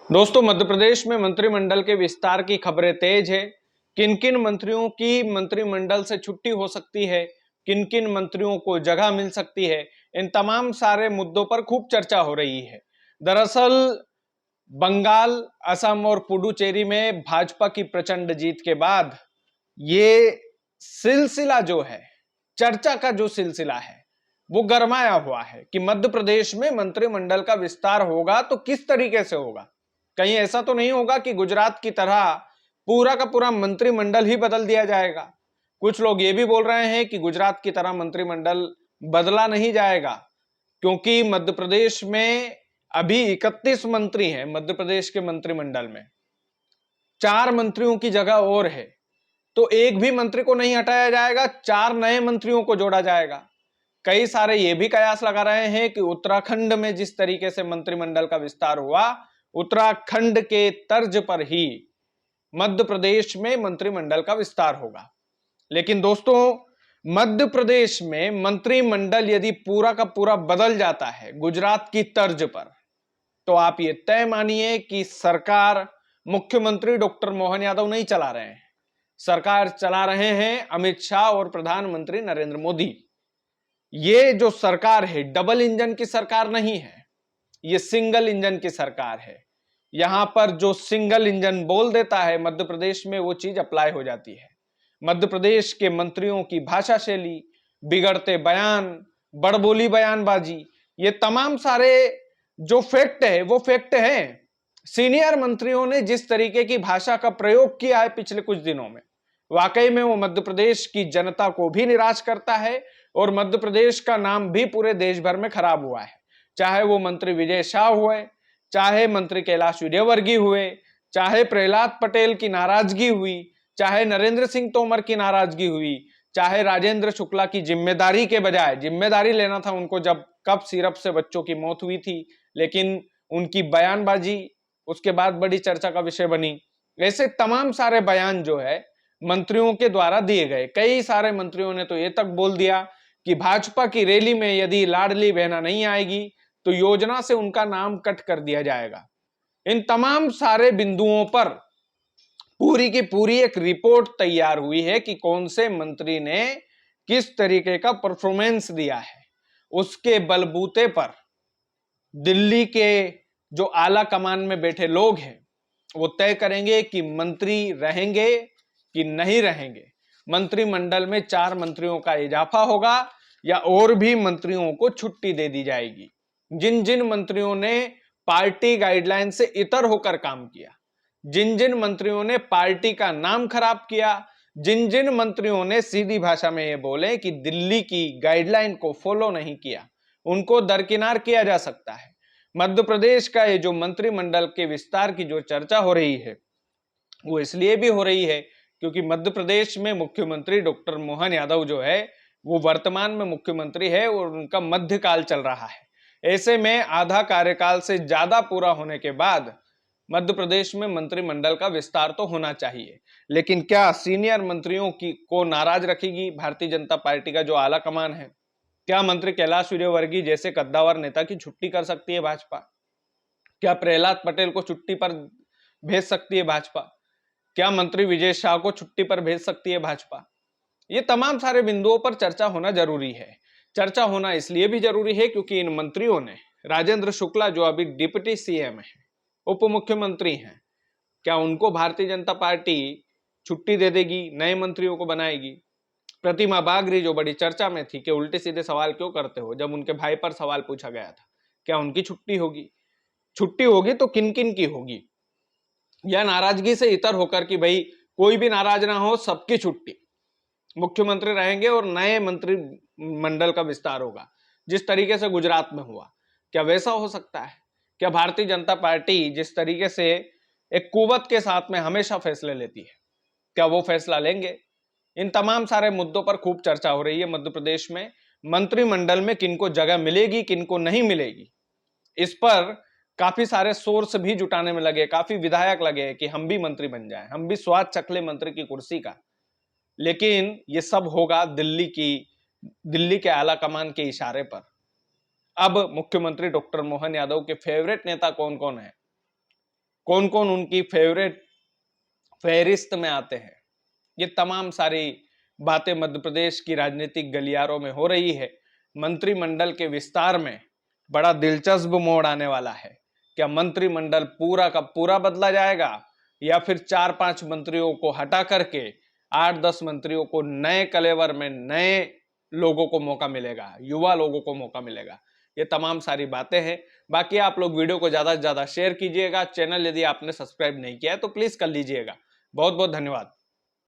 दोस्तों, मध्य प्रदेश में मंत्रिमंडल के विस्तार की खबरें तेज है। किन किन मंत्रियों की मंत्रिमंडल से छुट्टी हो सकती है, किन किन मंत्रियों को जगह मिल सकती है, इन तमाम सारे मुद्दों पर खूब चर्चा हो रही है। दरअसल बंगाल, असम और पुडुचेरी में भाजपा की प्रचंड जीत के बाद ये सिलसिला जो है, चर्चा का जो सिलसिला है, वो गरमाया हुआ है कि मध्य प्रदेश में मंत्रिमंडल का विस्तार होगा तो किस तरीके से होगा। कहीं ऐसा तो नहीं होगा कि गुजरात की तरह पूरा का पूरा मंत्रिमंडल ही बदल दिया जाएगा। कुछ लोग ये भी बोल रहे हैं कि गुजरात की तरह मंत्रिमंडल बदला नहीं जाएगा, क्योंकि मध्य प्रदेश में अभी 31 मंत्री हैं। मध्य प्रदेश के मंत्रिमंडल में 4 मंत्रियों की जगह और है, तो एक भी मंत्री को नहीं हटाया जाएगा, 4 नए मंत्रियों को जोड़ा जाएगा। कई सारे ये भी कयास लगा रहे हैं कि उत्तराखंड में जिस तरीके से मंत्रिमंडल का विस्तार हुआ, उत्तराखंड के तर्ज पर ही मध्य प्रदेश में मंत्रिमंडल का विस्तार होगा। लेकिन दोस्तों, मध्य प्रदेश में मंत्रिमंडल यदि पूरा का पूरा बदल जाता है गुजरात की तर्ज पर, तो आप ये तय मानिए कि सरकार मुख्यमंत्री डॉक्टर मोहन यादव नहीं चला रहे हैं, सरकार चला रहे हैं अमित शाह और प्रधानमंत्री नरेंद्र मोदी। ये जो सरकार है, डबल इंजन की सरकार नहीं है, ये सिंगल इंजन की सरकार है। यहां पर जो सिंगल इंजन बोल देता है मध्य प्रदेश में, वो चीज अप्लाई हो जाती है। मध्य प्रदेश के मंत्रियों की भाषा शैली, बिगड़ते बयान, बड़बोली बयानबाजी, ये तमाम सारे जो फैक्ट है वो फैक्ट है। सीनियर मंत्रियों ने जिस तरीके की भाषा का प्रयोग किया है पिछले कुछ दिनों में, वाकई में वो मध्य प्रदेश की जनता को भी निराश करता है और मध्य प्रदेश का नाम भी पूरे देश भर में खराब हुआ है। चाहे वो मंत्री विजय शाह हुए, चाहे मंत्री कैलाश विजयवर्गीय हुए, चाहे प्रहलाद पटेल की नाराजगी हुई, चाहे नरेंद्र सिंह तोमर की नाराजगी हुई, चाहे राजेंद्र शुक्ला की जिम्मेदारी के बजाय, जिम्मेदारी लेना था उनको जब कप सिरप से बच्चों की मौत हुई थी, लेकिन उनकी बयानबाजी उसके बाद बड़ी चर्चा का विषय बनी। ऐसे तमाम सारे बयान जो है मंत्रियों के द्वारा दिए गए। कई सारे मंत्रियों ने तो ये तक बोल दिया कि भाजपा की रैली में यदि लाडली बहना नहीं आएगी तो योजना से उनका नाम कट कर दिया जाएगा। इन तमाम सारे बिंदुओं पर पूरी की पूरी एक रिपोर्ट तैयार हुई है कि कौन से मंत्री ने किस तरीके का परफॉर्मेंस दिया है। उसके बलबूते पर दिल्ली के जो आला कमान में बैठे लोग हैं वो तय करेंगे कि मंत्री रहेंगे कि नहीं रहेंगे। मंत्रिमंडल में 4 मंत्रियों का इजाफा होगा या और भी मंत्रियों को छुट्टी दे दी जाएगी। जिन जिन मंत्रियों ने पार्टी गाइडलाइन से इतर होकर काम किया, जिन जिन मंत्रियों ने पार्टी का नाम खराब किया, जिन जिन मंत्रियों ने सीधी भाषा में ये बोले कि दिल्ली की गाइडलाइन को फॉलो नहीं किया, उनको दरकिनार किया जा सकता है। मध्य प्रदेश का ये जो मंत्रिमंडल के विस्तार की जो चर्चा हो रही है वो इसलिए भी हो रही है क्योंकि मध्य प्रदेश में मुख्यमंत्री डॉक्टर मोहन यादव जो है वो वर्तमान में मुख्यमंत्री है और उनका मध्यकाल चल रहा है। ऐसे में आधा कार्यकाल से ज्यादा पूरा होने के बाद मध्य प्रदेश में मंत्रिमंडल का विस्तार तो होना चाहिए। लेकिन क्या सीनियर मंत्रियों की को नाराज रखेगी भारतीय जनता पार्टी का जो आला कमान है? क्या मंत्री कैलाश विजयवर्गीय जैसे कद्दावर नेता की छुट्टी कर सकती है भाजपा? क्या प्रहलाद पटेल को छुट्टी पर भेज सकती है भाजपा? क्या मंत्री विजय शाह को छुट्टी पर भेज सकती है भाजपा? ये तमाम सारे बिंदुओं पर चर्चा होना जरूरी है। चर्चा होना इसलिए भी जरूरी है क्योंकि इन मंत्रियों ने, राजेंद्र शुक्ला जो अभी डिप्टी सीएम है, उप मुख्यमंत्री हैं, क्या उनको भारतीय जनता पार्टी छुट्टी दे देगी, नए मंत्रियों को बनाएगी? प्रतिमा बागरी जो बड़ी चर्चा में थी कि उल्टे सीधे सवाल क्यों करते हो, जब उनके भाई पर सवाल पूछा गया था, क्या उनकी छुट्टी होगी? छुट्टी होगी तो किन किन की होगी? या नाराजगी से इतर होकर कि भाई कोई भी नाराज ना हो, सबकी छुट्टी, मुख्यमंत्री रहेंगे और नए मंत्रिमंडल का विस्तार होगा जिस तरीके से गुजरात में हुआ? क्या वैसा हो सकता है? क्या भारतीय जनता पार्टी जिस तरीके से एक कुवत के साथ में हमेशा फैसले लेती है, क्या वो फैसला लेंगे? इन तमाम सारे मुद्दों पर खूब चर्चा हो रही है मध्य प्रदेश में। मंत्रिमंडल में किनको जगह मिलेगी, किनको नहीं मिलेगी, इस पर काफी सारे सोर्स भी जुटाने में लगे, काफी विधायक लगे कि हम भी मंत्री बन जाएं, हम भी स्वाद चखले मंत्री की कुर्सी का। लेकिन ये सब होगा दिल्ली के आला कमान के इशारे पर। अब मुख्यमंत्री डॉक्टर मोहन यादव के फेवरेट नेता कौन कौन है? कौन कौन उनकी फेवरेट फहरिस्त में आते हैं। ये तमाम सारी बातें मध्य प्रदेश की राजनीतिक गलियारों में हो रही है। मंत्रिमंडल के विस्तार में बड़ा दिलचस्प मोड़ आने वाला है। क्या मंत्रिमंडल पूरा का पूरा बदला जाएगा या फिर 4-5 मंत्रियों को हटा करके 8-10 मंत्रियों को नए कलेवर में नए लोगों को मौका मिलेगा, युवा लोगों को मौका मिलेगा। ये तमाम सारी बातें हैं। बाकी आप लोग वीडियो को ज्यादा से ज्यादा शेयर कीजिएगा। चैनल यदि आपने सब्सक्राइब नहीं किया है तो प्लीज कर लीजिएगा। बहुत बहुत धन्यवाद।